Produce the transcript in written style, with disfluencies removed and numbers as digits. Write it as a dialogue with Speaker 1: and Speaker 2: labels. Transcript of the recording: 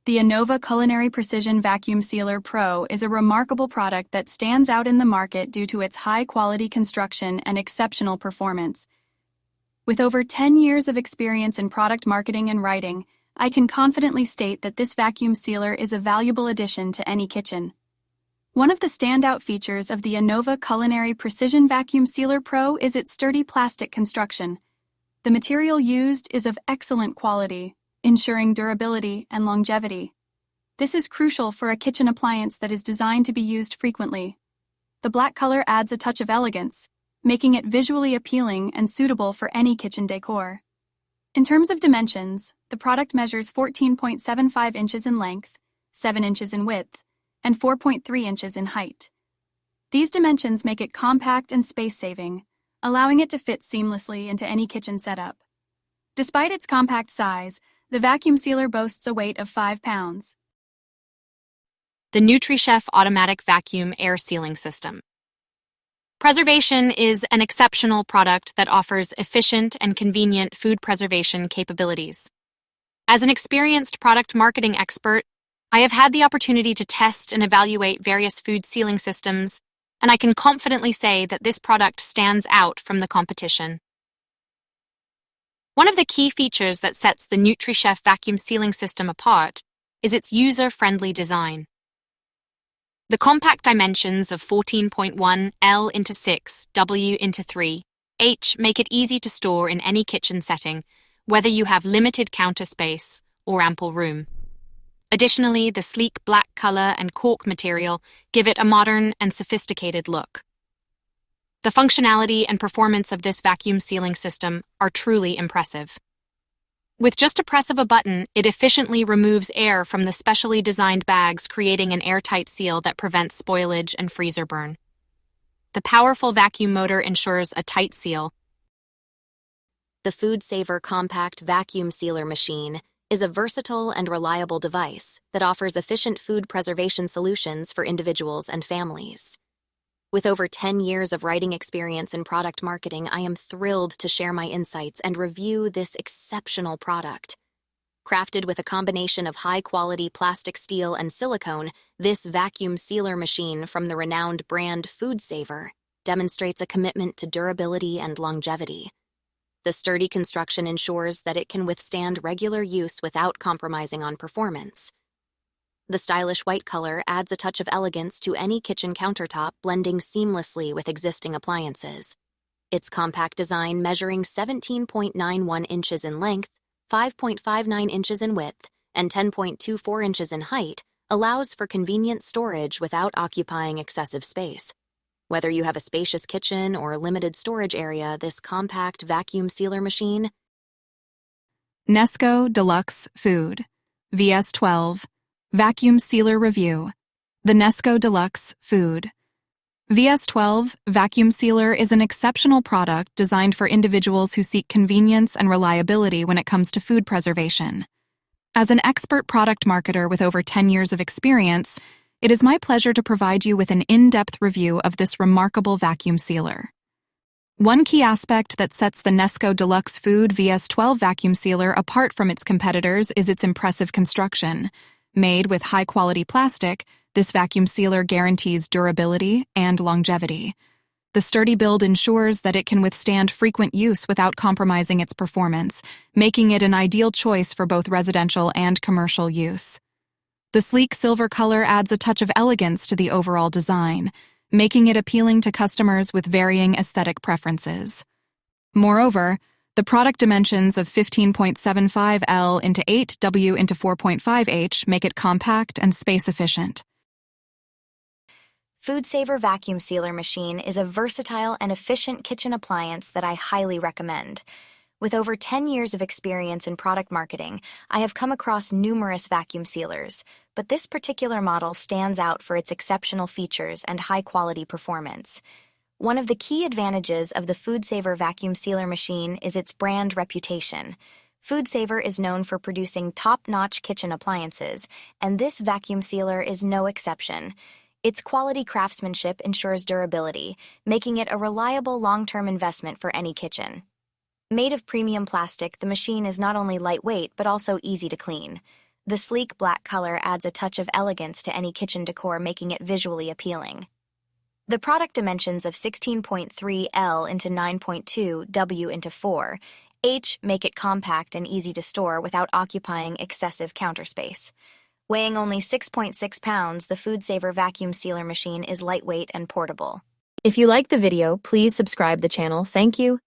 Speaker 1: The Innova Culinary Precision Vacuum Sealer Pro is a remarkable product that stands out in the market due to its high-quality construction and exceptional performance. With over 10 years of experience in product marketing and writing, I can confidently state that this vacuum sealer is a valuable addition to any kitchen. One of the standout features of the Innova Culinary Precision Vacuum Sealer Pro is its sturdy plastic construction. The material used is of excellent quality, ensuring durability and longevity. This is crucial for a kitchen appliance that is designed to be used frequently. The black color adds a touch of elegance, making it visually appealing and suitable for any kitchen decor. In terms of dimensions, the product measures 14.75 inches in length, 7 inches in width, and 4.3 inches in height. These dimensions make it compact and space-saving, allowing it to fit seamlessly into any kitchen setup. Despite its compact size, the vacuum sealer boasts a weight of 5 pounds.
Speaker 2: The NutriChef Automatic Vacuum Air Sealing System. Preservation is an exceptional product that offers efficient and convenient food preservation capabilities. As an experienced product marketing expert, I have had the opportunity to test and evaluate various food sealing systems, and I can confidently say that this product stands out from the competition. One of the key features that sets the NutriChef vacuum sealing system apart is its user-friendly design. The compact dimensions of 14.1 L x 6 W x 3 H make it easy to store in any kitchen setting, whether you have limited counter space or ample room. Additionally, the sleek black color and cork material give it a modern and sophisticated look. The functionality and performance of this vacuum sealing system are truly impressive. With just a press of a button, it efficiently removes air from the specially designed bags, creating an airtight seal that prevents spoilage and freezer burn. The powerful vacuum motor ensures a tight seal.
Speaker 3: The Food Saver Compact Vacuum Sealer Machine is a versatile and reliable device that offers efficient food preservation solutions for individuals and families. With over 10 years of writing experience in product marketing, I am thrilled to share my insights and review this exceptional product. Crafted with a combination of high-quality plastic, steel, and silicone, this vacuum sealer machine from the renowned brand Food Saver demonstrates a commitment to durability and longevity. The sturdy construction ensures that it can withstand regular use without compromising on performance. The stylish white color adds a touch of elegance to any kitchen countertop, blending seamlessly with existing appliances. Its compact design, measuring 17.91 inches in length, 5.59 inches in width, and 10.24 inches in height, allows for convenient storage without occupying excessive space. Whether you have a spacious kitchen or limited storage area, this compact vacuum sealer machine.
Speaker 4: Nesco Deluxe Food VS12 Vacuum Sealer Review. The Nesco Deluxe Food VS12 Vacuum Sealer is an exceptional product designed for individuals who seek convenience and reliability when it comes to food preservation. As an expert product marketer with over 10 years of experience, it is my pleasure to provide you with an in-depth review of this remarkable vacuum sealer. One key aspect that sets the Nesco Deluxe Food VS12 vacuum sealer apart from its competitors is its impressive construction. Made with high-quality plastic, this vacuum sealer guarantees durability and longevity. The sturdy build ensures that it can withstand frequent use without compromising its performance, making it an ideal choice for both residential and commercial use. The sleek silver color adds a touch of elegance to the overall design, making it appealing to customers with varying aesthetic preferences. Moreover, the product dimensions of 15.75 L x 8 W x 4.5 H make it compact and space-efficient.
Speaker 3: Food Saver Vacuum Sealer Machine is a versatile and efficient kitchen appliance that I highly recommend. With over 10 years of experience in product marketing, I have come across numerous vacuum sealers, but this particular model stands out for its exceptional features and high-quality performance. One of the key advantages of the Food Saver Vacuum Sealer Machine is its brand reputation. Food Saver is known for producing top-notch kitchen appliances, and this vacuum sealer is no exception. Its quality craftsmanship ensures durability, making it a reliable long-term investment for any kitchen. Made of premium plastic, the machine is not only lightweight but also easy to clean. The sleek black color adds a touch of elegance to any kitchen decor, making it visually appealing. The product dimensions of 16.3 L into 9.2 W into 4 H make it compact and easy to store without occupying excessive counter space. Weighing only 6.6 pounds, the Food Saver vacuum sealer machine is lightweight and portable. If you like the video, please subscribe the channel. Thank you.